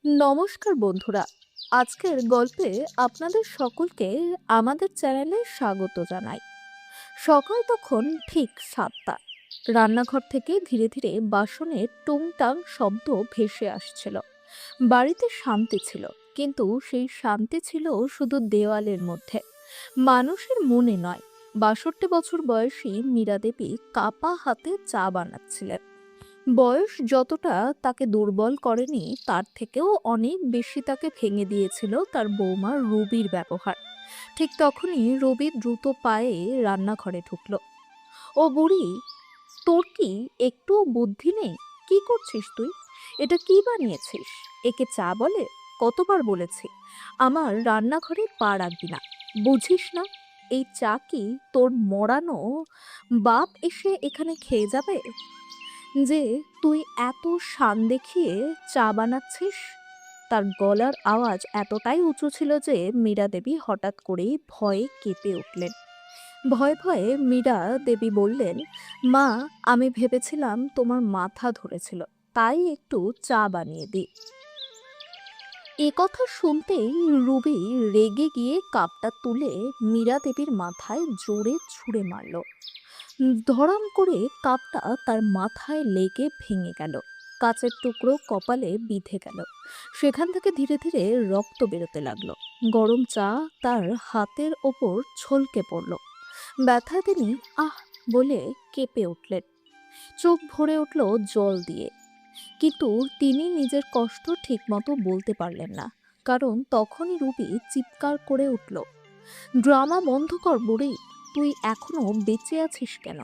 নমস্কার বন্ধুরা। আজকের গল্পে আপনাদের সকলকে আমাদের চ্যানেলে স্বাগত জানাই। সকাল তখন ঠিক 7টা। রান্নাঘর থেকে ধীরে ধীরে বাসনের টুংটাং শব্দ ভেসে আসছিল। বাড়িতে শান্তি ছিল, কিন্তু সেই শান্তি ছিল শুধু দেওয়ালের মধ্যে, মানুষের মনে নয়। 62 বছর বয়সী মীরা দেবী কাপা হাতে চা বানাচ্ছিলেন। বয়স যতটা তাকে দুর্বল করেনি, তার থেকেও অনেক বেশি তাকে ভেঙে দিয়েছিল তার বৌমা রুবির ব্যবহার। ঠিক তখনই রবি দ্রুত পায়ে রান্নাঘরে ঢুকলো। ও বুড়ি, তোর কি একটু বুদ্ধি নেই? কি করছিস তুই? এটা কি বানিয়েছিস? একে চা বলে? কতবার বলেছি আমার রান্নাঘরে পা রাখবি না, বুঝিস না? এই চা কি তোর মরানো বাপ এসে এখানে খেয়ে যাবে? যে তুই এত শান দেখিয়ে চা বানাচ্ছিস? তার গলার আওয়াজ এতটাই উঁচু ছিল যে মীরা দেবী হঠাৎ করেই ভয়ে কেঁপে উঠলেন। ভয়ে ভয়ে মীরা দেবী বললেন, মা, আমি ভেবেছিলাম তোমার মাথা ধরেছিল, তাই একটু চা বানিয়ে দিই। এ কথা শুনতেই রুবি রেগে গিয়ে কাপটা তুলে মীরা দেবীর মাথায় জোরে ছুঁড়ে মারল। ধড়াম করে কাপটা তার মাথায় লেগে ভেঙে গেল। কাচের টুকরো কপালে বিঁধে গেল। সেখান থেকে ধীরে ধীরে রক্ত বেরোতে লাগলো। গরম চা তার হাতের ওপর ছলকে পড়ল। ব্যথা তিনি আহ বলে কেঁপে উঠলেন। চোখ ভরে উঠল জল দিয়ে। কিন্তু তিনি নিজের কষ্ট ঠিকমতো বলতে পারলেন না, কারণ তখনই রুবি চিৎকার করে উঠল, ড্রামা বন্ধ কর বুড়ি। তুই এখনো বেঁচে আছিস কেন?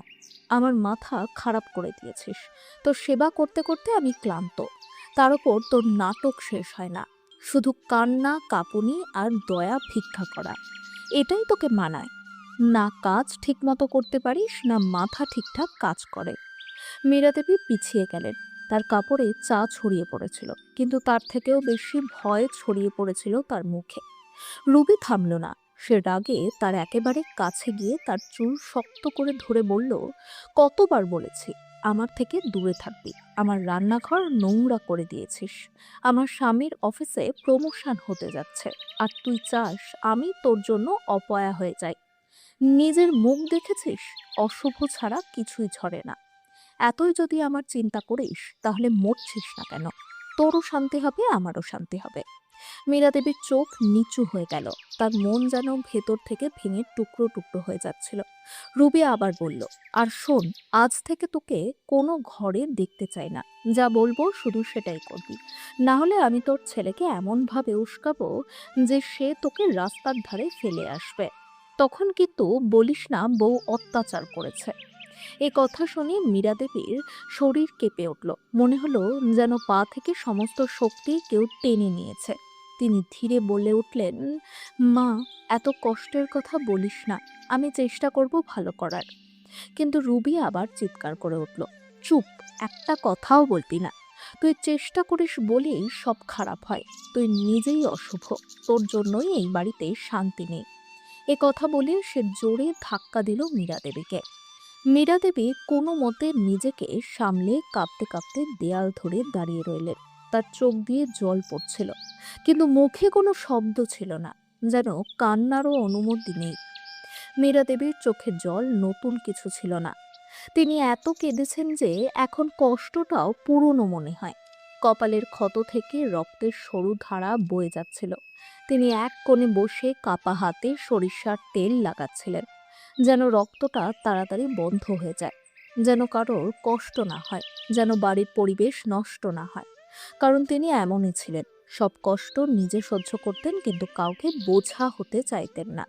আমার মাথা খারাপ করে দিয়েছিস। তোর সেবা করতে করতে আমি ক্লান্ত। তার উপর তোর নাটক শেষ হয় না, শুধু কান্না কাঁপুনি আর দয়া ভিক্ষা করা, এটাই তোকে মানায়? না কাজ ঠিক মতো করতে পারিস, না মাথা ঠিকঠাক কাজ করে। মীরা দেবী পিছিয়ে গেলেন। তার কাপড়ে চা ছড়িয়ে পড়েছিল, কিন্তু তার থেকেও বেশি ভয় ছড়িয়ে পড়েছিল তার মুখে। রুবি থামল না। সে রাগে তার একেবারে কাছে গিয়ে তার চুল শক্ত করে ধরে বলল, কতবার বলেছি আমার থেকে দূরে থাকবি? আমার রান্নাঘর নোংরা করে দিয়েছিস। আমার স্বামীর অফিসে প্রমোশন হতে যাচ্ছে, আর তুই চাস আমি তোর জন্য অপয়া হয়ে যাই? নিজের মুখ দেখেছিস? অশুভ ছাড়া কিছুই ঝরে না। এতই যদি আমার চিন্তা করিস, তাহলে মরছিস না কেন? তোরও শান্তি হবে, আমারও শান্তি হবে। মীরা দেবীর চোখ নিচু হয়ে গেল। তার মন যেন ভেতর থেকে ভেঙে টুকরো টুকরো হয়ে যাচ্ছিল। রুবি আবার বলল, আর শোন, আজ থেকে তোকে কোনো ঘরে দেখতে চাই না। যা বলবো শুধু সেটাই করবি, না হলে আমি তোর ছেলেকে এমনভাবে উস্কাবো যে সে তোকে রাস্তার ধারে ফেলে আসবে। তখন কিন্তু বলিস না বউ অত্যাচার করেছে। এ কথা শুনে মীরা দেবীর শরীর কেঁপে উঠল। মনে হলো যেন পা থেকে সমস্ত শক্তি কেউ টেনে নিয়েছে। তিনি ধীরে বলে উঠলেন, মা, এত কষ্টের কথা বলিস না। আমি চেষ্টা করব ভালো করার। কিন্তু রুবি আবার চিৎকার করে উঠল, চুপ! একটা কথাও বলবি না। তুই চেষ্টা করিস বলেই সব খারাপ হয়। তুই নিজেই অশুভ। তোর জন্যই এই বাড়িতে শান্তি নেই। এ কথা বলে সে জোরে ধাক্কা দিল মীরা দেবীকে। মীরা দেবী কোনো মতে নিজেকে সামলে কাঁপতে কাঁপতে দেয়াল ধরে দাঁড়িয়ে রইলেন। তার চোখ দিয়ে জল পড়ছিল, কিন্তু মুখে কোনো শব্দ ছিল না, যেন কান্নারও অনুমতি নেই। মীরা দেবীর চোখে জল নতুন কিছু ছিল না। তিনি এত কেঁদেছেন যে এখন কষ্টটাও পুরনো মনে হয়। কপালের ক্ষত থেকে রক্তের সরু ধারা বয়ে যাচ্ছিল। তিনি এক কোণে বসে কাপা হাতে সরিষার তেল লাগাচ্ছিলেন, যেন রক্তটা তাড়াতাড়ি বন্ধ হয়ে যায়, যেন কারোর কষ্ট না হয়, যেন বাড়ির পরিবেশ নষ্ট না হয়। কারণ তিনি এমনই ছিলেন, সব কষ্ট নিজে সহ্য করতেন, কিন্তু কাউকে বোঝা হতে চাইতেন না।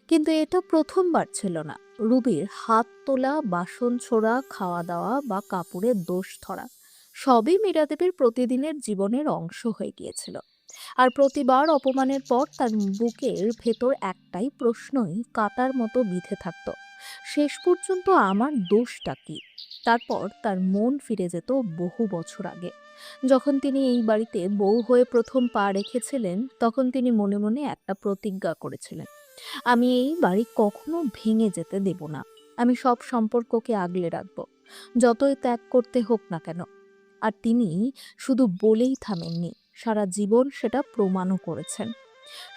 কিন্তু এটা প্রথমবার ছিল না। রুবির হাত তোলা, বাসন ছোড়া, খাওয়া দাওয়া বা কাপড়ের দোষ ধরা, সবই মীরা দেবীর প্রতিদিনের জীবনের অংশ হয়ে গিয়েছিল। আর প্রতিবার অপমানের পর তার বুকের ভেতর একটাই প্রশ্নই কাঁটার মতো বিঁধে থাকত, শেষ পর্যন্ত আমার দোষটা কি? তারপর তার মন ফিরে যেত বহু বছর আগে, যখন তিনি এই বাড়িতে বউ হয়ে প্রথম পা রেখেছিলেন। তখন তিনি মনে মনে একটা প্রতিজ্ঞা করেছিলেন, আমি এই বাড়ি কখনো ভেঙে যেতে দেব না। আমি সব সম্পর্ককে আগলে রাখবো, যতই ত্যাগ করতে হোক না কেন। আর তিনি শুধু বলেই থামেননি, সারা জীবন সেটা প্রমাণও করেছেন।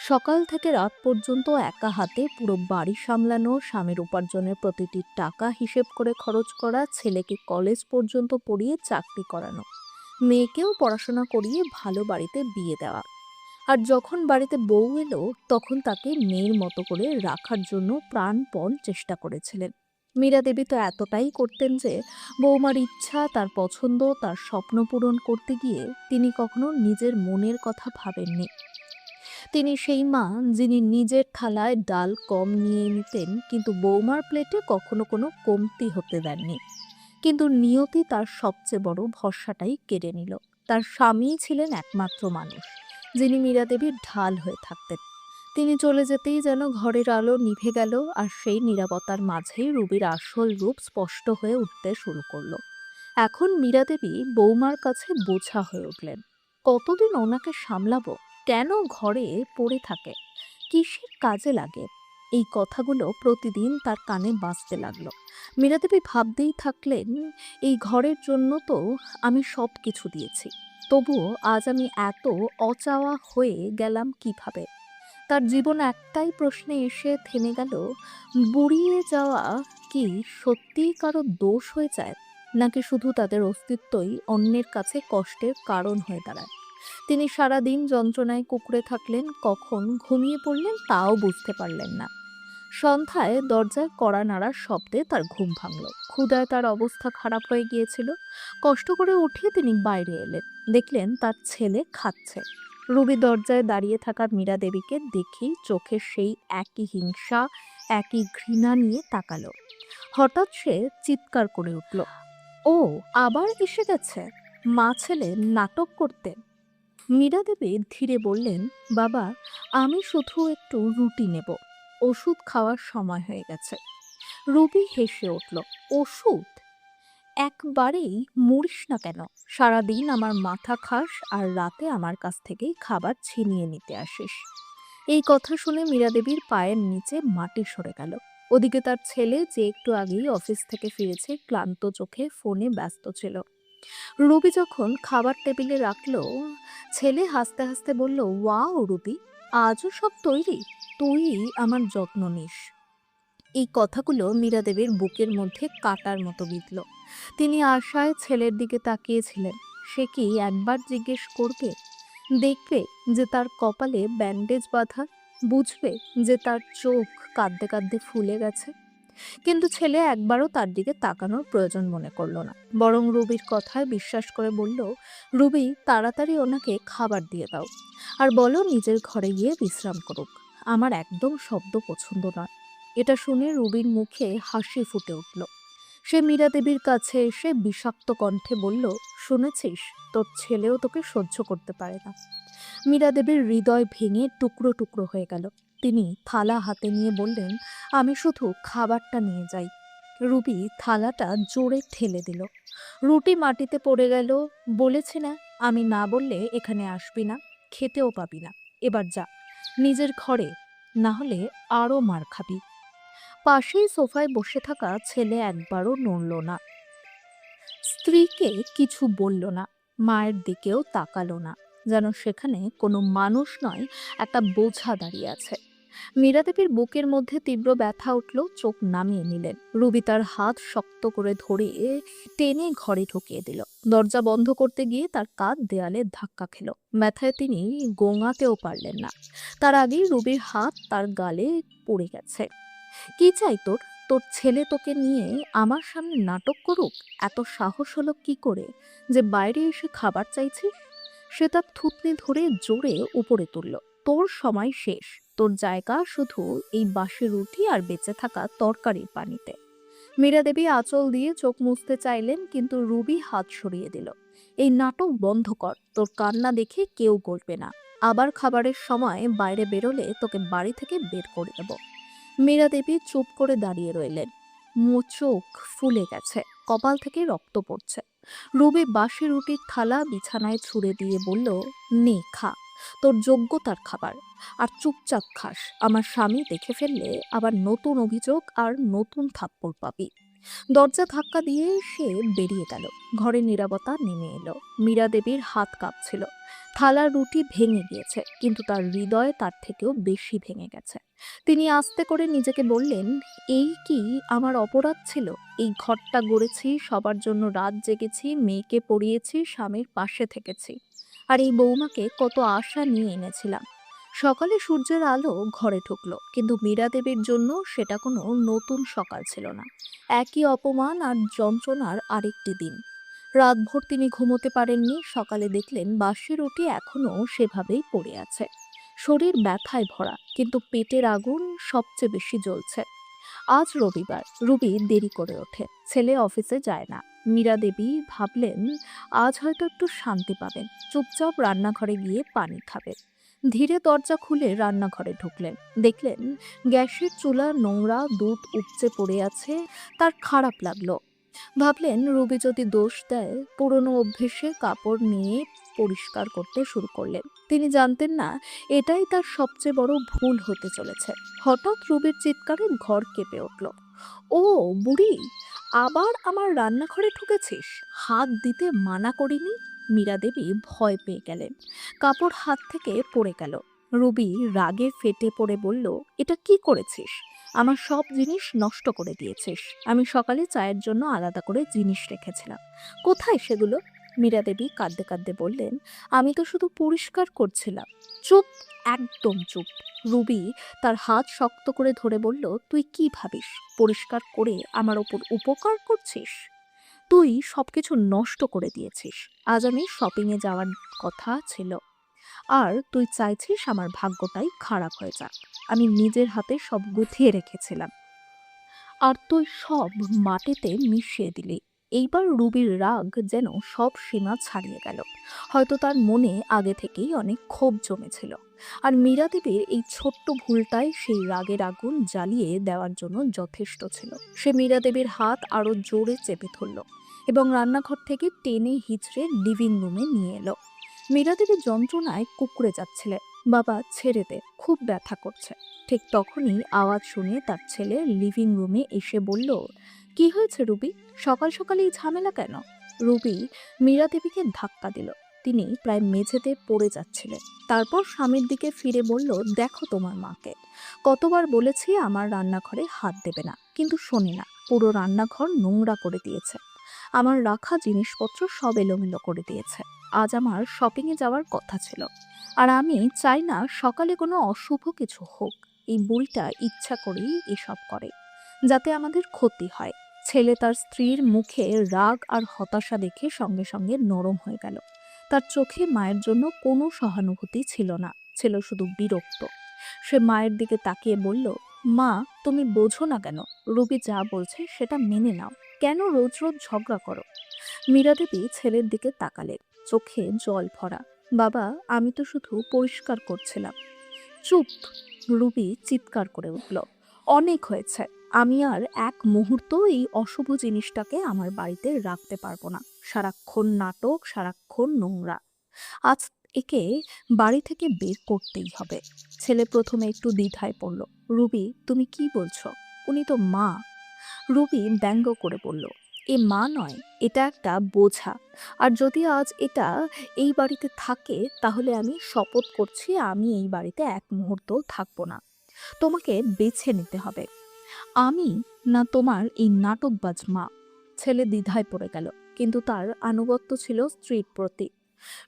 সকাল থেকে রাত পর্যন্ত একা হাতে পুরো বাড়ি সামলানো, স্বামীর উপার্জনের প্রতিটি টাকা হিসেব করে খরচ করা, ছেলেকে কলেজ পর্যন্ত পড়িয়ে চাকরি করানো, মেয়েকেও পড়াশোনা করিয়ে ভালো বাড়িতে বিয়ে দেওয়া। আর যখন বাড়িতে বউ এলো তখন তাকে মেয়ের মতো করে রাখার জন্য প্রাণপণ চেষ্টা করেছিলেন। মীরা দেবী তো এতটাই করতেন যে বৌমার ইচ্ছা, তার পছন্দ, তার স্বপ্ন পূরণ করতে গিয়ে তিনি কখনো নিজের মনের কথা ভাবেননি। তিনি সেই মা যিনি নিজের থালায় ডাল কম নিয়ে নিতেন কিন্তু বৌমার প্লেটে কখনো কোনো কমতি হতে দেননি। কিন্তু নিয়তি তার সবচেয়ে বড় ভরসাটাই কেড়ে নিল। তার স্বামীই ছিলেন একমাত্র মানুষ যিনি মীরা দেবীর ঢাল হয়ে থাকতেন। তিনি চলে যেতেই যেন ঘরের আলো নিভে গেল, আর সেই নীরবতার মাঝেই রুবির আসল রূপ স্পষ্ট হয়ে উঠতে শুরু করলো। এখন মীরা দেবী বৌমার কাছে বোঝা হয়ে উঠলেন। কতদিন ওনাকে সামলাবো? কেন ঘরে পড়ে থাকে? কিসের কাজে লাগে? এই কথাগুলো প্রতিদিন তার কানে বাজতে লাগলো। মীরা দেবী ভাবতেই থাকলেন, এই ঘরের জন্য তো আমি সব কিছু দিয়েছি, তবুও আজ আমি এত অচাওয়া হয়ে গেলাম কিভাবে? তার জীবন একটাই প্রশ্নে এসে থেমে গেল, বুড়িয়ে যাওয়া কি সত্যিই কারো দোষ হয়ে যায়, নাকি শুধু তাদের অস্তিত্বই অন্যের কাছে কষ্টের কারণ হয়ে দাঁড়ায়? তিনি সারাদিন যন্ত্রণায় কুঁকড়ে থাকলেন, কখন ঘুমিয়ে পড়লেন তাও বুঝতে পারলেন না। সন্ধ্যায় দরজায় কড়া নাড়ার শব্দে তার ঘুম ভাঙল। ক্ষুধায় তার অবস্থা খারাপ হয়ে গিয়েছিল। কষ্ট করে উঠে তিনি বাইরে এলেন। দেখলেন তার ছেলে খাচ্ছে। রুবি দরজায় দাঁড়িয়ে থাকা মীরা দেবীকে দেখেই চোখে সেই একই হিংসা, একই ঘৃণা নিয়ে তাকালো। হঠাৎ সে চিৎকার করে উঠল, ও আবার এসে গেছে! মা ছেলে নাটক করতে। মীরা দেবী ধীরে বললেন, বাবা, আমি শুধু একটু রুটি নেব, ওষুধ খাওয়ার সময় হয়ে গেছে। রুবি হেসে উঠল, ওষুধ? একবারেই মরিস না কেন? সারাদিন আমার মাথা খাস আর রাতে আমার কাছ থেকেই খাবার ছিনিয়ে নিতে আসিস। এই কথা শুনে মীরা দেবীর পায়ের নিচে মাটি সরে গেল। ওদিকে তার ছেলে, যে একটু আগেই অফিস থেকে ফিরেছে, ক্লান্ত চোখে ফোনে ব্যস্ত ছিল। রুবি যখন খাবার টেবিলে রাখলো, ছেলে হাসতে হাসতে বলল, ওয়াও রুবি, আজও সব তৈরি? তুই আমার যত্ন নিস। এই কথাগুলো মীরা দেবীর বুকের মধ্যে কাটার মতো বিঁধল। তিনি আশায় ছেলের দিকে তাকিয়েছিলেন। সে কি একবার জিজ্ঞেস করবে, দেখবে যে তার কপালে ব্যান্ডেজ বাঁধা, বুঝবে যে তার চোখ কাঁদতে কাঁদতে ফুলে গেছে? কিন্তু ছেলে একবারও তার দিকে তাকানোর প্রয়োজন মনে করলো না, বরং রুবির কথায় বিশ্বাস করে বলল, রুবি, তাড়াতাড়ি ওনাকে খাবার দিয়ে দাও, আর বলো নিজের ঘরে গিয়ে বিশ্রাম করুক। আমার একদম শব্দ পছন্দ নয়। এটা শুনে রুবির মুখে হাসি ফুটে উঠল। সে মীরা দেবীর কাছে এসে বিষাক্ত কণ্ঠে বলল, শুনেছিস, তোর ছেলেও তোকে সহ্য করতে পারে না। মীরা দেবীর হৃদয় ভেঙে টুকরো টুকরো হয়ে গেল। তিনি থালা হাতে নিয়ে বললেন, আমি শুধু খাবারটা নিয়ে যাই। রুবি থালাটা জোরে ঠেলে দিল। রুটি মাটিতে পড়ে গেল। বলেছি না, আমি না বললে এখানে আসবি না, খেতেও পাবি না। এবার যা নিজের ঘরে, না হলে আরো মার খাবি। পাশেই সোফায় বসে থাকা ছেলে একবারও নড়ল না, স্ত্রীকে কিছু বলল না, মায়ের দিকেও তাকালো না, যেন সেখানে কোনো মানুষ নয়, একটা বোঝা দাঁড়িয়ে আছে। মীরা দেবীর বুকের মধ্যে তীব্র ব্যথা উঠল। চোখ নামিয়ে নিলেন। রুবি তার হাত শক্ত করে ধরে টেনে ঘরে ঢুকিয়ে দিল। দরজা বন্ধ করতে গিয়ে তার কাঁধ দেয়ালে ধাক্কা খেল। ব্যথায় তিনি গোঙাতেও পারলেন না। তার আগেই রুবির হাত তার গালে পড়ে গেছে। কি চাই তোর? তোর ছেলে তোকে নিয়ে আমার সামনে নাটক করুক? এত সাহস হলো কি করে যে বাইরে এসে খাবার চাইছিস? সে তার থুতনি ধরে জোরে উপরে তুলল। তোর সময় শেষ। তোর জায়গা শুধু এই বাসি রুটি আর বেঁচে থাকা তরকারির পানিতে। মীরা দেবী আঁচল দিয়ে চোখ মুছতে চাইলেন, কিন্তু রুবি হাত সরিয়ে দিল। এই নাটক বন্ধ কর। তোর কান্না দেখে কেউ গড়বে না। আবার খাবারের সময় বাইরে বেরোলে তোকে বাড়ি থেকে বের করে দেব। মীরা দেবী চুপ করে দাঁড়িয়ে রইলেন। চোখ ফুলে গেছে, কপাল থেকে রক্ত পড়ছে। রুবি বাসি রুটির থালা বিছানায় ছুঁড়ে দিয়ে বলল, নে খা, তোর যোগ্যতার খাবার। আর চুপচাপ খাস। আমার স্বামী দেখে ফেললে আবার নতুন অভিযোগ আর নতুন থাপ্পড় পাবি। দরজা ধাক্কা দিয়ে সে বেরিয়ে গেল। ঘরে নীরবতা নেমে এলো। মীরা দেবীর হাত কাঁপছিল। থালার রুটি ভেঙে গিয়েছে, কিন্তু তার হৃদয় তার থেকেও বেশি ভেঙে গেছে। তিনি আস্তে করে নিজেকে বললেন, এই কি আমার অপরাধ ছিল? এই ঘরটা গড়েছি, সবার জন্য রাত জেগেছি, মেয়েকে পড়িয়েছি, স্বামীর পাশে থেকেছি, আর এই বৌমাকে কত আশা নিয়ে এনেছিলাম। সকালে সূর্যের আলো ঘরে ঢুকলো, কিন্তু মীরা দেবীর জন্য সেটা কোনো নতুন সকাল ছিল না। একই অপমান আর যন্ত্রণার আরেকটি দিন। রাতভর তিনি ঘুমোতে পারেননি। সকালে দেখলেন বাসি রুটি এখনো সেভাবেই পড়ে আছে। শরীর ব্যথায় ভরা, কিন্তু পেটের আগুন সবচেয়ে বেশি জ্বলছে। আজ রবিবার। রুবি দেরি করে ওঠে, ছেলে অফিসে যায় না। মীরা দেবী ভাবলেন আজ হয়তো একটু শান্তি পাবেন। চুপচাপ রান্নাঘরে গিয়ে পানি খাবেন। ধীরে দরজা খুলে রান্নাঘরে ঢুকলেন। দেখলেন গ্যাসের চুলা নোংরা, দুধ উপচে পড়ে আছে। তার খারাপ লাগলো। ভাবলেন রুবি যদি দোষ দেয়, পুরনো অভ্যেসে কাপড় নিয়ে পরিষ্কার করতে শুরু করলেন। তিনি জানতেন না এটাই তার সবচেয়ে বড় ভুল হতে চলেছে। হঠাৎ রুবির চিৎকারে ঘর কেঁপে উঠল। ও বুড়ি, আবার আমার রান্নাঘরে ঢুকেছিস? হাত দিতে মানা করিনি? মীরা দেবী ভয় পেয়ে গেলেন। কাপড় হাত থেকে পড়ে গেল। রুবি রাগে ফেটে পড়ে বলল, এটা কি করেছিস? আমার সব জিনিস নষ্ট করে দিয়েছিস। আমি সকালে চায়ের জন্য আলাদা করে জিনিস রেখেছিলাম। কোথায় সেগুলো? মীরা দেবী কাঁদতে কাঁদতে বললেন, আমি তো শুধু পরিষ্কার করছিলাম। চুপ, একদম চুপ। রুবি তার হাত শক্ত করে ধরে বলল, তুই কি ভাবিস পরিষ্কার করে আমার ওপর উপকার করছিস? তুই সবকিছু নষ্ট করে দিয়েছিস। আজ আমি শপিংয়ে যাওয়ার কথা ছিল, আর তুই চাইছিস আমার ভাগ্যটাই খারাপ হয়ে যাক। আমি নিজের হাতে সব গুছিয়ে রেখেছিলাম, আর তুই সব মাটিতে মিশিয়ে দিলি। এইবার রুবির রাগ যেন সব সীমা ছাড়িয়ে গেল। হয়তো তার মনে আগে থেকেই অনেক ক্ষোভ জমেছিল, আর মীরা দেবীর এই ছোট্ট ভুলটাই সেই রাগের আগুন জ্বালিয়ে দেওয়ার জন্য যথেষ্ট ছিল। সে মীরা দেবীর হাত আরো জোরে চেপে ধরল এবং রান্নাঘর থেকে টেনে হিচড়ে লিভিং রুমে নিয়ে এলো। মীরা দেবী যন্ত্রণায় কুঁকড়ে যাচ্ছিলেন। বাবা, ছেড়ে দে, খুব ব্যথা করছে। ঠিক তখনই আওয়াজ শুনে তার ছেলে লিভিং রুমে এসে বলল, কি হয়েছে রুবি? সকাল সকাল এই ঝামেলা কেন? রুবি মীরা দেবীকে ধাক্কা দিল। তিনি প্রায় মেঝেতে পড়ে যাচ্ছিলেন। তারপর স্বামীর দিকে ফিরে বলল, দেখো তোমার মাকে। কতবার বলেছি আমার রান্নাঘরে হাত দেবে না, কিন্তু শোনে না। পুরো রান্নাঘর নোংরা করে দিয়েছে। আমার রাখা জিনিসপত্র সব এলোমেলো করে দিয়েছে। আজ আমার শপিংয়ে যাওয়ার কথা ছিল, আর আমি চাই না সকালে কোনো অশুভ কিছু হোক। এই বুড়িটা ইচ্ছা করেই এসব করে, যাতে আমাদের ক্ষতি হয়। ছেলে তার স্ত্রীর মুখে রাগ আর হতাশা দেখে সঙ্গে সঙ্গে নরম হয়ে গেল। তার চোখে মায়ের জন্য কোনো সহানুভূতি ছিল না, ছিল শুধু বিরক্ত। সে মায়ের দিকে তাকিয়ে বলল, মা, তুমি বোঝো না কেন? রুবি যা বলছে সেটা মেনে নাও। কেন রোজ রোজ ঝগড়া করো? মীরা দেবী ছেলের দিকে তাকালেন, চোখে জল ভরা। বাবা, আমি তো শুধু পরিষ্কার করছিলাম। চুপ! রুবি চিৎকার করে উঠল, অনেক হয়েছে। আমি আর এক মুহূর্ত এই অশুভ জিনিসটাকে আমার বাড়িতে রাখতে পারবো না। সারাক্ষণ নাটক, সারাক্ষণ নোংরা। আজ একে বাড়ি থেকে বের করতেই হবে। ছেলে প্রথমে একটু দ্বিধায় পড়ল। রুবি, তুমি কি বলছো? উনি তো মা। রুবি ব্যঙ্গ করে বলল, এ মা নয়, এটা একটা বোঝা। আর যদি আজ এটা এই বাড়িতে থাকে, তাহলে আমি শপথ করছি আমি এই বাড়িতে এক মুহূর্তও থাকবো না। তোমাকে বেছে নিতে হবে, আমি না তোমার এই নাটকবাজ মা। ছেলে দ্বিধায় পড়ে গেল, কিন্তু তার আনুগত্য ছিল স্ত্রীর প্রতি।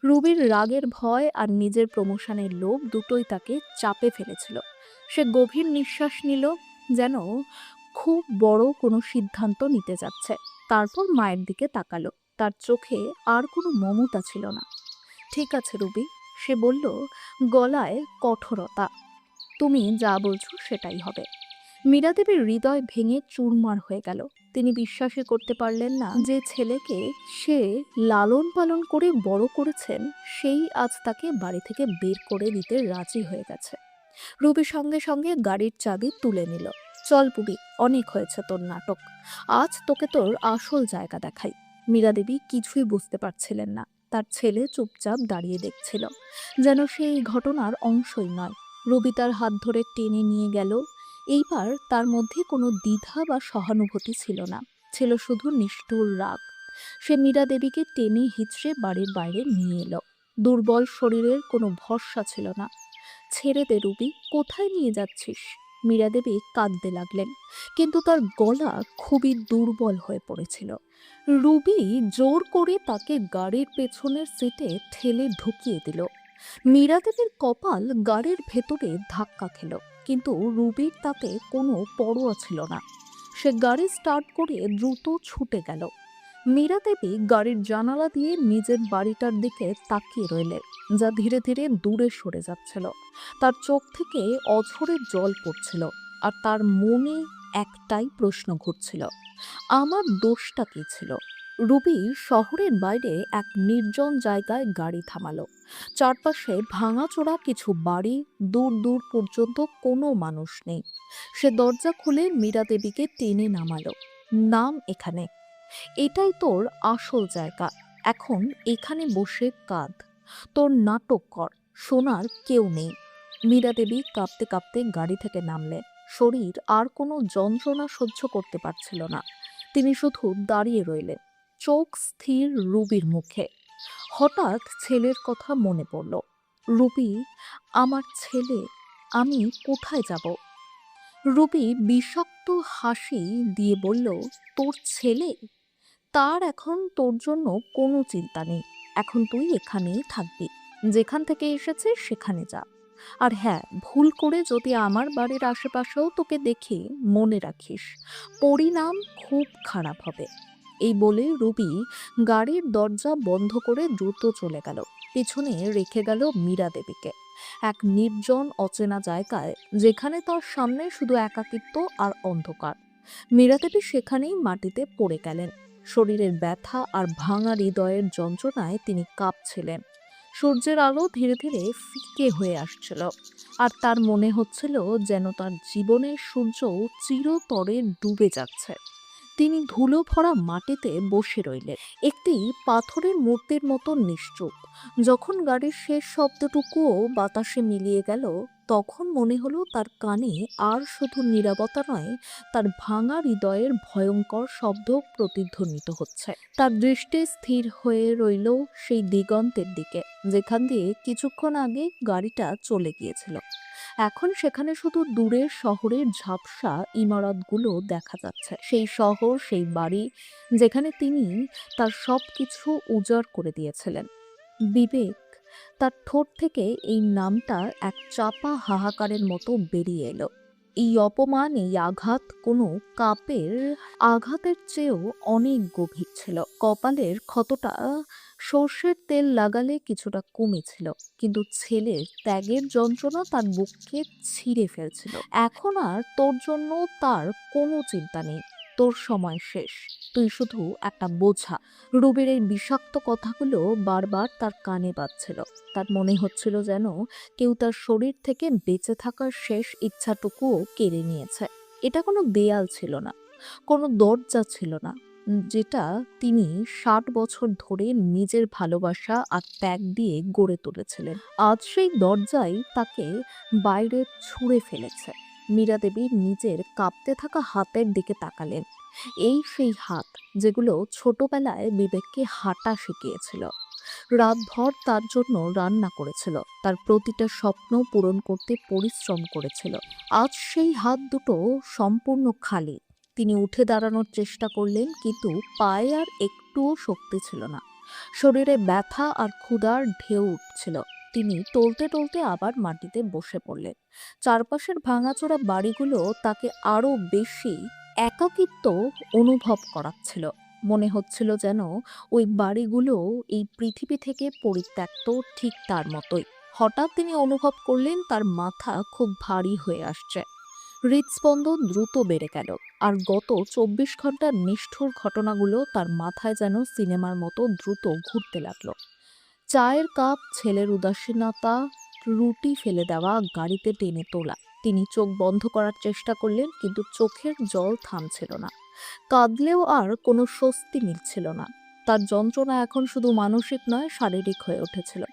রুবির রাগের ভয় আর নিজের প্রমোশনের লোভ দুটোই তাকে চাপে ফেলেছিল। সে গভীর নিঃশ্বাস নিল, যেন খুব বড় কোনো সিদ্ধান্ত নিতে যাচ্ছে। তারপর মায়ের দিকে তাকালো। তার চোখে আর কোনো মমতা ছিল না। ঠিক আছে রুবি, সে বলল, গলায় কঠোরতা। তুমি যা বলছো সেটাই হবে। মীরা দেবীর হৃদয় ভেঙে চুরমার হয়ে গেল। তিনি বিশ্বাসই করতে পারলেন না যে ছেলেকে সে লালন পালন করে বড় করেছেন, সেই আজ তাকে বাড়ি থেকে বের করে দিতে রাজি হয়ে গেছে। রুবি সঙ্গে সঙ্গে গাড়ির চাবি তুলে নিল। চল বুবি, অনেক হয়েছে তোর নাটক। আজ তোকে তোর আসল জায়গা দেখাই। মীরা দেবী কিছুই বুঝতে পারছিলেন না। তার ছেলে চুপচাপ দাঁড়িয়ে দেখছিল, যেন সে এই ঘটনার অংশই নয়। রুবি তার হাত ধরে টেনে নিয়ে গেল। এইবার তার মধ্যে কোনো দ্বিধা বা সহানুভূতি ছিল না। ছিল শুধু নিষ্ঠুর রাগ। সে মীরা দেবীকে টেনে হিঁচড়ে বাড়ির বাইরে নিয়ে এলো। দুর্বল শরীরের কোনো ভরসা ছিল না। ছেড়ে দে রুবি, কোথায় নিয়ে যাচ্ছিস? মীরা দেবী কাঁদতে লাগলেন, কিন্তু তার গলা খুবই দুর্বল হয়ে পড়েছিল। রুবি জোর করে তাকে গাড়ির পেছনের সিটে ঠেলে ঢুকিয়ে দিল। মীরা দেবীর কপাল গাড়ির ভেতরে ধাক্কা খেল, কিন্তু রুবির তাতে কোনো পরোয়া ছিল না। সে গাড়ি স্টার্ট করে দ্রুত ছুটে গেল। মীরা দেবী গাড়ির জানালা দিয়ে নিজের বাড়িটার দিকে তাকিয়ে রইলেন, যা ধীরে ধীরে দূরে সরে যাচ্ছিল। তার চোখ থেকে অঝরে জল পড়ছিল, আর তার মনে একটাই প্রশ্ন ঘুরছিল, আমার দোষটা কি ছিল? রুবি শহরের বাইরে এক নির্জন জায়গায় গাড়ি থামালো। চারপাশে ভাঙাচোরা কিছু বাড়ি, দূর দূর পর্যন্ত কোনো মানুষ নেই। সে দরজা খুলে মীরা দেবীকে টেনে নামালো। নাম এখানে, এটাই তোর আসল জায়গা। এখন এখানে বসে কাঁদ, তোর নাটক কর, শোনার কেউ নেই। মীরা দেবী কাঁপতে কাঁপতে গাড়ি থেকে নামলেন। শরীর আর কোনো যন্ত্রণা সহ্য করতে পারছিল না। তিনি শুধু দাঁড়িয়ে রইলেন, চোখ স্থির রুবির মুখে। হঠাৎ ছেলের কথা মনে পড়ল। রুবি, আমার ছেলে, আমি কোথায় যাব? রুবি বিষাক্ত হাসি দিয়ে বলল, তোর ছেলে? তার এখন তোর জন্য কোনো চিন্তা নেই। এখন তুই এখানেই থাকবি, যেখান থেকে এসেছিস সেখানে যা। আর হ্যাঁ, ভুল করে যদি আমার বাড়ির আশেপাশেও তোকে দেখি, মনে রাখিস, পরিণাম খুব খারাপ হবে। এই বলে রুবি গাড়ির দরজা বন্ধ করে দ্রুত চলে গেল। পিছনে রেখে গেল মীরা দেবীকে এক নির্জন অচেনা জায়গায়, যেখানে তার সামনে শুধু একাকিত্ব আর অন্ধকার। মীরা দেবী সেখানেই মাটিতে পড়ে গেলেন। শরীরের ব্যথা আর ভাঙা হৃদয়ের যন্ত্রণায় তিনি কাঁপছিলেন। সূর্যের আলো ধীরে ধীরে ফিকে হয়ে আসছিল, আর তার মনে হচ্ছিল যেন তার জীবনের সূর্য চিরতরে ডুবে যাচ্ছে। তিনি ধুলো ভরা মাটিতে বসে রইলেন, একটি পাথরের মূর্তির মতো নিশ্চুপ। যখন গাড়ির শেষ শব্দটুকুও বাতাসে মিলিয়ে গেল, তখন মনে হলো তার কানে আর শুধু নীরবতা নয়, তার ভাঙা হৃদয়ের ভয়ঙ্কর শব্দ প্রতিধ্বনিত হচ্ছে। তার দৃষ্টি স্থির হয়ে রইল সেই দিগন্তের দিকে, যেখান দিয়ে কিছুক্ষণ আগে গাড়িটা চলে গিয়েছিল। এখন সেখানে শুধু দূরের শহরের ঝাপসা ইমারতগুলো দেখা যাচ্ছে, সেই শহর, সেই বাড়ি যেখানে তিনি তার সব কিছু উজাড় করে দিয়েছিলেন। বিবেক। তার ঠোঁট থেকে এই নামটা এক চাপা হাহাকারের মতো বেরিয়ে এলো। এই অপমান, এই আঘাত কোনো কাপের আঘাতের চেয়েও অনেক গভীর ছিল। কপালের ক্ষতটা সর্ষের তেল লাগালে কিছুটা কমেছিল, কিন্তু ছেলের ত্যাগের যন্ত্রণা তার বুককে ছিঁড়ে ফেলছিল। এখন আর তোর জন্য তার কোনো চিন্তা নেই, তোর সময় শেষ, তুই শুধু একটা বোঝা। রুবির এই বিষাক্ত কথাগুলো বারবার তার কানে বাজছিল। তার মনে হচ্ছিল যেন কেউ তার শরীর থেকে বেঁচে থাকার শেষ ইচ্ছাটুকুও কেড়ে নিয়েছে। এটা কোনো দেয়াল ছিল না, কোনো দরজা ছিল না, যেটা তিনি 60 বছর ধরে নিজের ভালোবাসা আর ত্যাগ দিয়ে গড়ে তুলেছিলেন। আজ সেই দরজাই তাকে বাইরে ছুঁড়ে ফেলেছে। মীরা দেবী নিজের কাঁপতে থাকা হাতের দিকে তাকালেন। এই সেই হাত যেগুলো ছোটবেলায় বিবেককে হাঁটা শিখিয়েছিল, রাতভর তার জন্য রান্না করেছিল, তার প্রতিটা স্বপ্ন পূরণ করতে পরিশ্রম করেছিল। আজ সেই হাত দুটো সম্পূর্ণ খালি। তিনি উঠে দাঁড়ানোর চেষ্টা করলেন, কিন্তু পায়ে আর একটুও শক্তি ছিল না। শরীরে ব্যথা আর ক্ষুধার ঢেউ উঠছিল। তিনি টলতে টলতে আবার মাটিতে বসে পড়লেন। চারপাশের ভাঙাচোরা বাড়িগুলো তাকে আরো বেশি একাকিত্ব অনুভব করাচ্ছিল। মনে হচ্ছিল যেন ওই বাড়িগুলো এই পৃথিবী থেকে পরিত্যক্ত, ঠিক তার মতোই। হঠাৎ তিনি অনুভব করলেন তার মাথা খুব ভারী হয়ে আসছে। হৃদস্পন্দন দ্রুত বেড়ে গেল, আর গত 24 ঘন্টার নিষ্ঠুর ঘটনাগুলো তার মাথায় যেন সিনেমার মতো দ্রুত ঘুরতে লাগলো। চায়ের কাপ, ছেলের উদাসীনতা, রুটি ফেলে দেওয়া, গাড়িতে টেনে তোলা। তিনি চোখ বন্ধ করার চেষ্টা করলেন, কিন্তু চোখের জল থামছিল না। কাঁদলেও আর কোনো স্বস্তি মিলছিল না। তার যন্ত্রণা এখন শুধু মানসিক নয়, শারীরিক হয়ে উঠেছিল।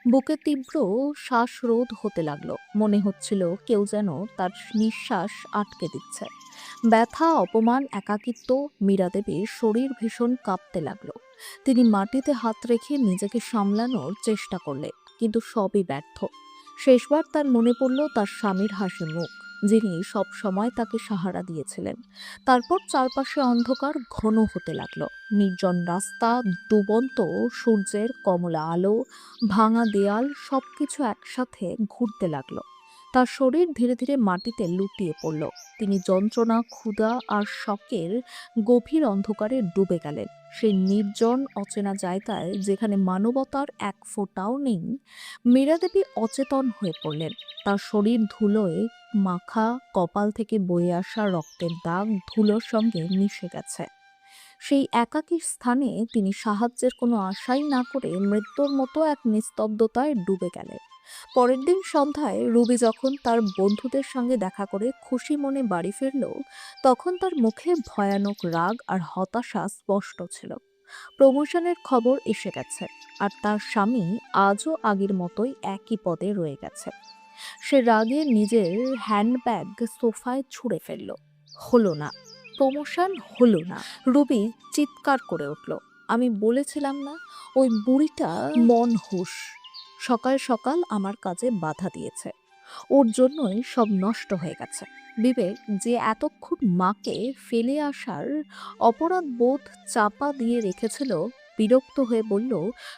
বুকে তীব্র শ্বাসরোধ হতে লাগলো। মনে হচ্ছিল কেউ যেন তার নিঃশ্বাস আটকে দিচ্ছে। ব্যথা, অপমান, একাকিত্ব, মীরা দেবীর শরীর ভীষণ কাঁপতে লাগলো। তিনি মাটিতে হাত রেখে নিজেকে সামলানোর চেষ্টা করলেন, কিন্তু সবই ব্যর্থ। শেষবার তার মনে পড়ল তার স্বামীর হাসি মুখ, যিনি সব সময় তাকে সাহারা দিয়েছিলেন। তারপর চারপাশে অন্ধকার ঘন হতে লাগলো। নির্জন রাস্তা, ডুবন্ত সূর্যের কমলা আলো, ভাঙা দেয়াল, সবকিছু একসাথে ঘুরতে লাগলো। তার শরীর ধীরে ধীরে মাটিতে লুটিয়ে পড়ল। তিনি যন্ত্রণা, ক্ষুধা আর শকের গভীর অন্ধকারে ডুবে গেলেন। সেই নির্জন অচেনা জায়গায়, যেখানে মানবতার এক ফোঁটাও নেই, মীরা দেবী অচেতন হয়ে পড়লেন। তার শরীর ধুলোয় মাখা, কপাল থেকে বয়ে আসা রক্তের দাগ ধুলোর সঙ্গে মিশে গেছে। সেই একাকী স্থানে তিনি সাহায্যের কোনো আশাই না করে মৃত্যুর মতো এক নিস্তব্ধতায় ডুবে গেলেন। পরের দিন সন্ধ্যায় রুবি যখন তার বন্ধুদের সঙ্গে দেখা করে খুশি মনে বাড়ি ফিরল, তখন তার মুখে ভয়ানক রাগ আর হতাশা স্পষ্ট ছিল। প্রমোশনের খবর এসে গেছে, আর তার স্বামী আজও আগের মতোই একই পদে রয়ে গেছে। সে রাগে নিজের হ্যান্ডব্যাগ সোফায় ছুঁড়ে ফেলল। হলো না, প্রমোশন হলো না। রুবি চিৎকার করে উঠল, আমি বলেছিলাম না, ওই বুড়িটা মন হুঁশ সকাল সকাল আমার কাজে বাধা দিয়েছে। ওর জন্যই সব নষ্ট হয়ে গেছে। বিবেক, যে এতক্ষণ মাকে ফেলে আসার অপরাধ বোধ চাপা দিয়ে রেখেছিল, বিরক্ত হয়ে বলল,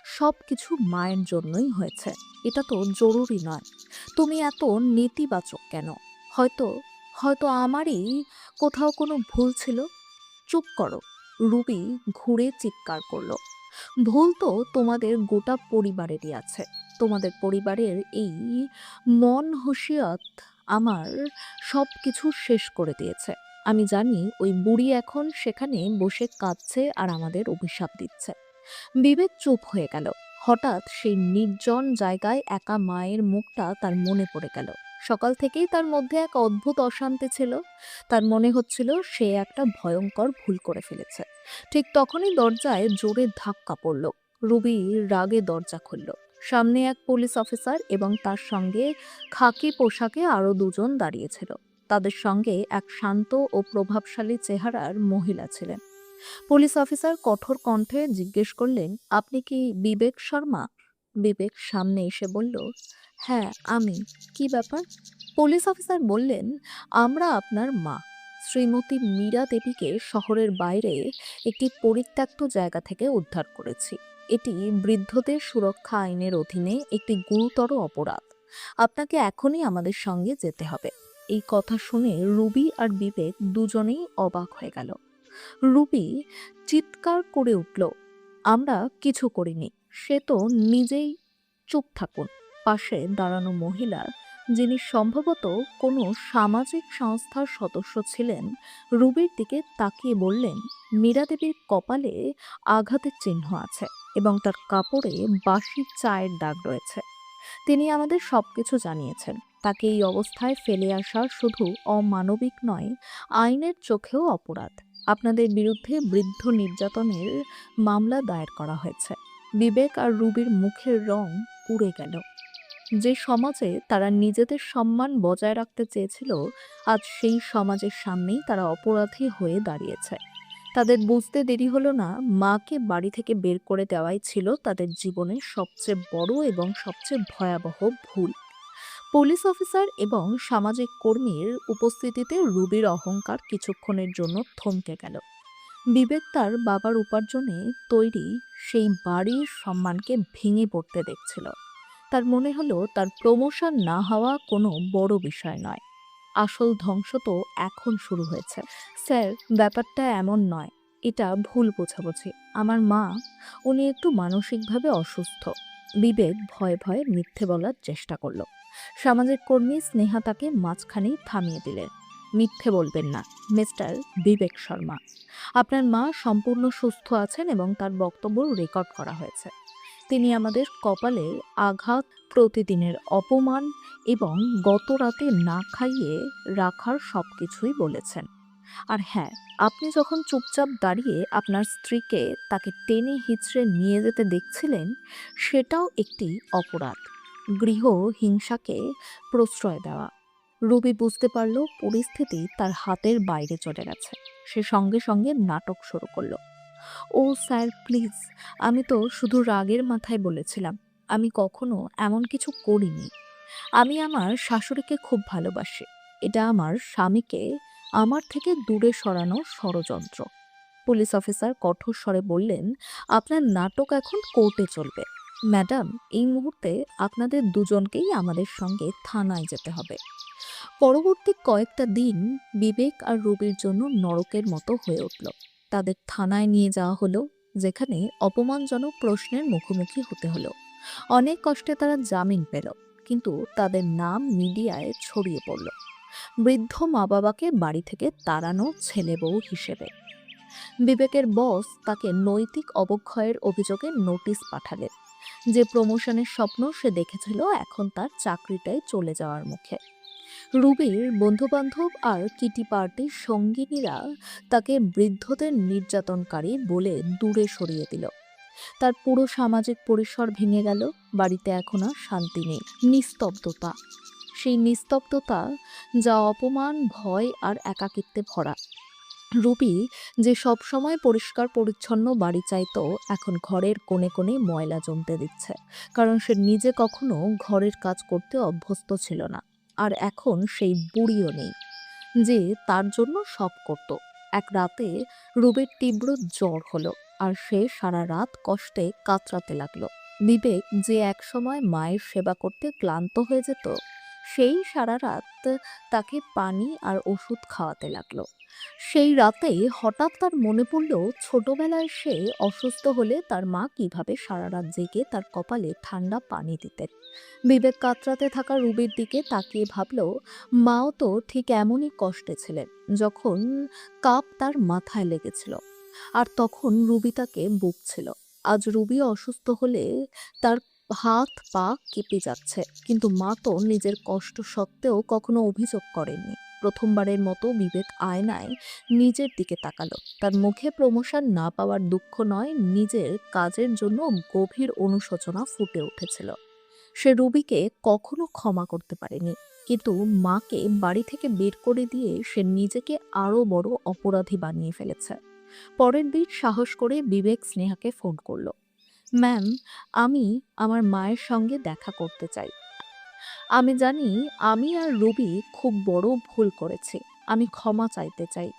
সব কিছু মায়ের জন্যই হয়েছে, এটা তো জরুরি নয়। তুমি এত নেতিবাচক কেন? হয়তো হয়তো আমারই কোথাও কোনো ভুল ছিল। চুপ করো, রুবি ঘুরে চিৎকার করলো। ভুল তো তোমাদের গোটা পরিবারেরই আছে। তোমাদের পরিবারের এই মন হুঁশিয়াত আমার সব কিছু শেষ করে দিয়েছে। আমি জানি ওই বুড়ি এখন সেখানে বসে কাঁদছে আর আমাদের অভিশাপ দিচ্ছে। বিবেক চুপ হয়ে গেল। হঠাৎ সেই নির্জন জায়গায় একা মায়ের মুখটা তার মনে পড়ে গেল। সকাল থেকেই তার মধ্যে এক অদ্ভুত অশান্তি ছিল। তার মনে হচ্ছিল সে একটা ভয়ঙ্কর ভুল করে ফেলেছে। ঠিক তখনই দরজায় জোরে ধাক্কা পড়ল। রুবি রাগে দরজা খুলল। সামনে এক পুলিশ অফিসার এবং তার সঙ্গে খাকি পোশাকে আরো দুজন দাঁড়িয়েছিল। তাদের সঙ্গে এক শান্ত ও প্রভাবশালী চেহারার মহিলা ছিলেন। পুলিশ অফিসার কঠোর কণ্ঠে জিজ্ঞেস করলেন, আপনি কি বিবেক শর্মা? বিবেক সামনে এসে বলল, হ্যাঁ আমি। কি ব্যাপার? পুলিশ অফিসার বললেন, আমরা আপনার মা শ্রীমতী মীরা দেবীকে শহরের বাইরে একটি পরিত্যক্ত জায়গা থেকে উদ্ধার করেছি। এটি বৃদ্ধদের সুরক্ষা আইনের অধীনে একটি গুরুতর অপরাধ। আপনাকে এখনই আমাদের সঙ্গে যেতে হবে। এই কথা শুনে রুবি আর বিবেক দুজনেই অবাক হয়ে গেল। রুবি চিৎকার করে উঠল, আমরা কিছু করিনি। সে তো নিজেই। চুপ থাকুন। পাশে দাঁড়ানো মহিলা, যিনি সম্ভবত কোনো সামাজিক সংস্থার সদস্য ছিলেন, রুবির দিকে তাকিয়ে বললেন, মীরা দেবীর কপালে আঘাতের চিহ্ন আছে এবং তার কাপড়ে বাসি চায়ের দাগ রয়েছে। তিনি আমাদের সবকিছু জানিয়েছেন। তাকে এই অবস্থায় ফেলে আসা শুধু অমানবিক নয়, আইনের চোখেও অপরাধ। আপনাদের বিরুদ্ধে বৃদ্ধ নির্যাতনের মামলা দায়ের করা হয়েছে। বিবেক আর রুবির মুখের রং পুড়ে গেল। যে সমাজে তারা নিজেদের সম্মান বজায় রাখতে চেয়েছিল, আজ সেই সমাজের সামনেই তারা অপরাধী হয়ে দাঁড়িয়েছে। তাদের বুঝতে দেরি হলো না, মাকে বাড়ি থেকে বের করে দেওয়াই ছিল তাদের জীবনের সবচেয়ে বড় এবং সবচেয়ে ভয়াবহ ভুল। পুলিশ অফিসার এবং সামাজিক কর্মীর উপস্থিতিতে রুবির অহংকার কিছুক্ষণের জন্য থমকে গেল। বিবেক তার বাবার উপার্জনে তৈরি সেই বাড়ির সম্মানকে ভেঙে পড়তে দেখছিল। তার মনে হলো তার প্রমোশন না হওয়া কোনো বড় বিষয় নয়। আসল ধ্বংস তো এখন শুরু হয়েছে। স্যার, ব্যাপারটা এমন নয়। এটা ভুল বোঝাবুঝি। আমার মা, উনি একটু মানসিকভাবে অসুস্থ। বিবেক ভয়ে ভয়ে মিথ্যে বলার চেষ্টা করলো। সামাজিক কর্মী স্নেহা তাকে মাঝখানেই থামিয়ে দিলেন। মিথ্যে বলবেন না, মিস্টার বিবেক শর্মা। আপনার মা সম্পূর্ণ সুস্থ আছেন এবং তার বক্তব্য রেকর্ড করা হয়েছে। তিনি আমাদের কপালের আঘাত, প্রতিদিনের অপমান এবং গত রাতে না খাইয়ে রাখার সবকিছুই বলেছেন। আর হ্যাঁ, আপনি যখন চুপচাপ দাঁড়িয়ে আপনার স্ত্রীকে তাকে টেনে হিঁচড়ে নিয়ে যেতে দেখছিলেন, সেটাও একটি অপরাধ। গৃহ হিংসাকে প্রশ্রয় দেওয়া। রুবি বুঝতে পারল পরিস্থিতি তার হাতের বাইরে চলে গেছে। সে সঙ্গে সঙ্গে নাটক শুরু করলো। ও স্যার প্লিজ, আমি তো শুধু রাগের মাথায় বলেছিলাম, আমি কখনো এমন কিছু করিনি। আমি আমার শাশুড়িকে খুব ভালোবাসি। এটা আমার স্বামীকে আমার থেকে দূরে সরানোর ষড়যন্ত্র। পুলিশ অফিসার কঠোর স্বরে বললেন, আপনার নাটক এখন কোর্টে চলবে। ম্যাডাম, এই মুহূর্তে আপনাদের দুজনকেই আমাদের সঙ্গে থানায় যেতে হবে। পরবর্তী কয়েকটা দিন বিবেক আর রবির জন্য নরকের মতো হয়ে উঠল। তাদের থানায় নিয়ে যাওয়া হলো, যেখানে অপমানজনক প্রশ্নের মুখোমুখি হতে হলো। অনেক কষ্টে তারা জামিন পেল, কিন্তু তাদের নাম মিডিয়ায় ছড়িয়ে পড়ল বৃদ্ধ মা বাবাকে বাড়ি থেকে তাড়ানো ছেলে বউ হিসেবে। বিবেকের বস তাকে নৈতিক অবক্ষয়ের অভিযোগে নোটিশ পাঠালেন। যে প্রমোশনের স্বপ্ন সে দেখেছিল এখন তার চাকরিটাই চলে যাওয়ার মুখে। রুবির বন্ধুবান্ধব আর কিটি পার্টির সঙ্গিনীরা তাকে বৃদ্ধদের নির্যাতনকারী বলে দূরে সরিয়ে দিল। তার পুরো সামাজিক পরিসর ভেঙে গেল। বাড়িতে এখন আর শান্তি নেই, নিস্তব্ধতা। সেই নিস্তব্ধতা যা অপমান, ভয় আর একাকিত্বে ভরা। রুবি যে সব সময় পরিষ্কার পরিচ্ছন্ন বাড়ি চাইতো, এখন ঘরের কোণে কোণে ময়লা জমতে দিচ্ছে, কারণ সে নিজে কখনো ঘরের কাজ করতে অভ্যস্ত ছিল না। আর এখন সেই বুড়িও নেই যে তার জন্য সব করত। এক রাতে রুবির তীব্র জ্বর হলো, আর সে সারা রাত কষ্টে কাতরাতে লাগলো। বিবেক, যে একসময় মায়ের সেবা করতে ক্লান্ত হয়ে যেত, সেই সারা রাত তাকে পানি আর ওষুধ খাওয়াতে লাগলো। সেই রাতেই হঠাৎ তার মনে পড়ল, ছোটবেলায় সে অসুস্থ হলে তার মা কিভাবে সারা রাত জেগে তার কপালে ঠান্ডা পানি দিতেন। বিবেক কাতরাতে থাকা রুবির দিকে তাকিয়ে ভাবল, মাও তো ঠিক এমনই কষ্টে ছিলেন যখন কাপ তার মাথায় লেগেছিল, আর তখন রুবি তাকে বকছিল। আজ রুবি অসুস্থ হলে তার হাত পা কেঁপে যাচ্ছে, কিন্তু মা তো নিজের কষ্ট সত্ত্বেও কখনো অভিযোগ করেননি। প্রথমবারের মতো বিবেক আয়নায় নিজের দিকে তাকালো। তার মুখে প্রমোশন না পাওয়ার দুঃখ নয়, নিজের কাজের জন্য গভীর অনুশোচনা ফুটে উঠেছিল। সে রুবিকে কখনো ক্ষমা করতে পারেনি, কিন্তু মাকে বাড়ি থেকে বের করে দিয়ে সে নিজেকে আরো বড় অপরাধী বানিয়ে ফেলেছে। পরের দিন সাহস করে বিবেক স্নেহাকে ফোন করলো। ম্যাম, আমি আমার মায়ের সঙ্গে দেখা করতে চাই। আমি জানি আমি আর রবি খুব বড় ভুল করেছি। আমি ক্ষমা চাইতে চাই।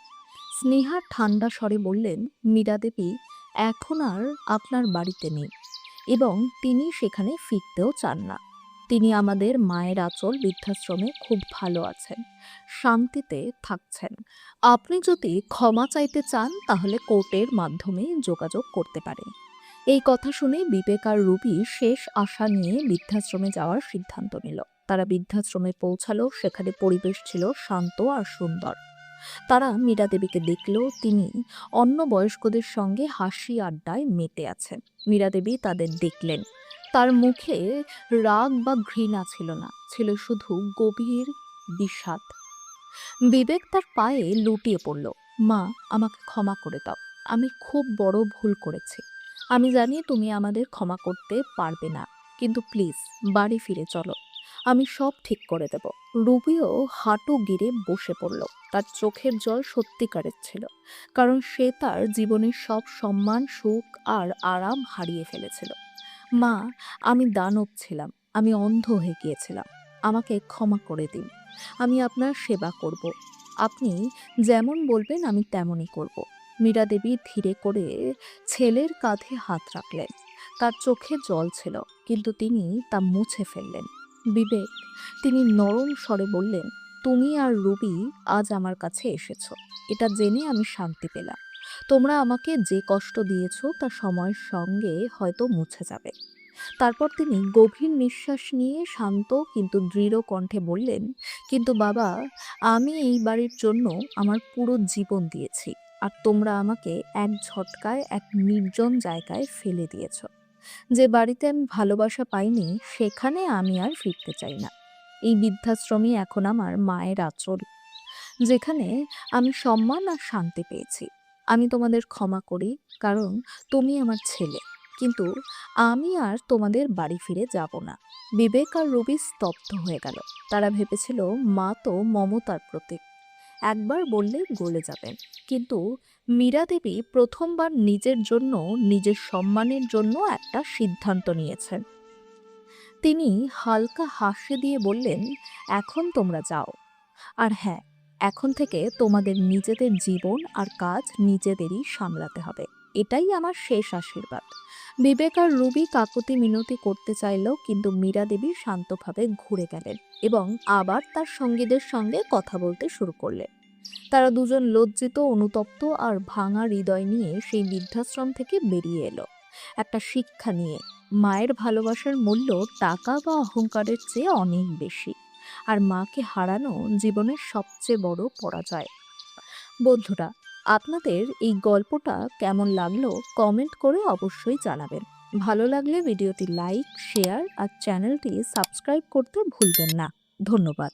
স্নেহা ঠান্ডা স্বরে বললেন, মীরা দেবী এখন আর আপনার বাড়িতে নেই, এবং তিনি সেখানে ফিরতেও চান না। তিনি আমাদের মায়ের আঁচল বৃদ্ধাশ্রমে খুব ভালো আছেন, শান্তিতে থাকছেন। আপনি যদি ক্ষমা চাইতে চান তাহলে কোর্টের মাধ্যমে যোগাযোগ করতে পারেন। এই কথা শুনে বিবেক আর রুবি শেষ আশা নিয়ে বৃদ্ধাশ্রমে যাওয়ার সিদ্ধান্ত নিল। তারা বৃদ্ধাশ্রমে পৌঁছালো। সেখানে পরিবেশ ছিল শান্ত আর সুন্দর। তারা মীরা দেবীকে দেখল, তিনি অন্য বয়স্কদের সঙ্গে হাসি আড্ডায় মেতে আছেন। মীরা দেবী তাদের দেখলেন। তার মুখে রাগ বা ঘৃণা ছিল না, ছিল শুধু গভীর বিষাদ। বিবেক তার পায়ে লুটিয়ে পড়ল। মা, আমাকে ক্ষমা করে দাও। আমি খুব বড় ভুল করেছি। আমি জানি তুমি আমাদের ক্ষমা করতে পারবে না, কিন্তু প্লিজ বাড়ি ফিরে চলো। আমি সব ঠিক করে দেব। রুবিও হাঁটু গেড়ে বসে পড়ল। তার চোখের জল সত্যিকারের ছিল, কারণ সে তার জীবনের সব সম্মান, সুখ আর আরাম হারিয়ে ফেলেছিল। মা, আমি দানব ছিলাম, আমি অন্ধ হয়ে গিয়েছিলাম। আমাকে ক্ষমা করে দিন। আমি আপনার সেবা করব। আপনি যেমন বলবেন আমি তেমনই করব। মীরা দেবী ধীরে করে ছেলের কাঁধে হাত রাখলেন। তার চোখে জল ছিল, কিন্তু তিনি তা মুছে ফেললেন। বিবেক, তিনি নরম স্বরে বললেন, তুমি আর রুবি আজ আমার কাছে এসেছো, এটা জেনে আমি শান্তি পেলাম। তোমরা আমাকে যে কষ্ট দিয়েছো তা সময়ের সঙ্গে হয়তো মুছে যাবে। তারপর তিনি গভীর নিঃশ্বাস নিয়ে শান্ত কিন্তু দৃঢ় কণ্ঠে বললেন, কিন্তু বাবা, আমি এই বাড়ির জন্য আমার পুরো জীবন দিয়েছি, আর তোমরা আমাকে এক ঝটকায় এক নির্জন জায়গায় ফেলে দিয়েছ। যে বাড়িতে আমি ভালোবাসা পাইনি, সেখানে আমি আর ফিরতে চাই না। এই বৃদ্ধাশ্রমই এখন আমার মায়ের আঁচল, যেখানে আমি সম্মান আর শান্তি পেয়েছি। আমি তোমাদের ক্ষমা করি, কারণ তুমি আমার ছেলে, কিন্তু আমি আর তোমাদের বাড়ি ফিরে যাব না। বিবেক আর রবি স্তব্ধ হয়ে গেল। তারা ভেবেছিল মা তো মমতার প্রতীক, একবার বললে গলে যাবেন। কিন্তু মীরা দেবী প্রথমবার নিজের জন্য, নিজের সম্মানের জন্য একটা সিদ্ধান্ত নিয়েছেন। তিনি হালকা হাসি দিয়ে বললেন, এখন তোমরা যাও। আর হ্যাঁ, এখন থেকে তোমাদের নিজেদের জীবন আর কাজ নিজেদেরই সামলাতে হবে। এটাই আমার শেষ আশীর্বাদ। বিবেক আর রুবি কাকুতি মিনতি করতে চাইলেও কিন্তু মীরা দেবী শান্তভাবে ঘুরে গেলেন এবং আবার তার সঙ্গীদের সঙ্গে কথা বলতে শুরু করলেন। তারা দুজন লজ্জিত, অনুতপ্ত আর ভাঙা হৃদয় নিয়ে সেই বৃদ্ধাশ্রম থেকে বেরিয়ে এলো একটা শিক্ষা নিয়ে। মায়ের ভালোবাসার মূল্য টাকা বা অহংকারের চেয়ে অনেক বেশি। আর মাকে হারানো জীবনের সবচেয়ে বড় পরাজয়। বন্ধুরা, আপনাদের এই গল্পটা কেমন লাগলো কমেন্ট করে অবশ্যই জানাবেন। ভালো লাগলে ভিডিওটি লাইক, শেয়ার আর চ্যানেলটি সাবস্ক্রাইব করতে ভুলবেন না। ধন্যবাদ।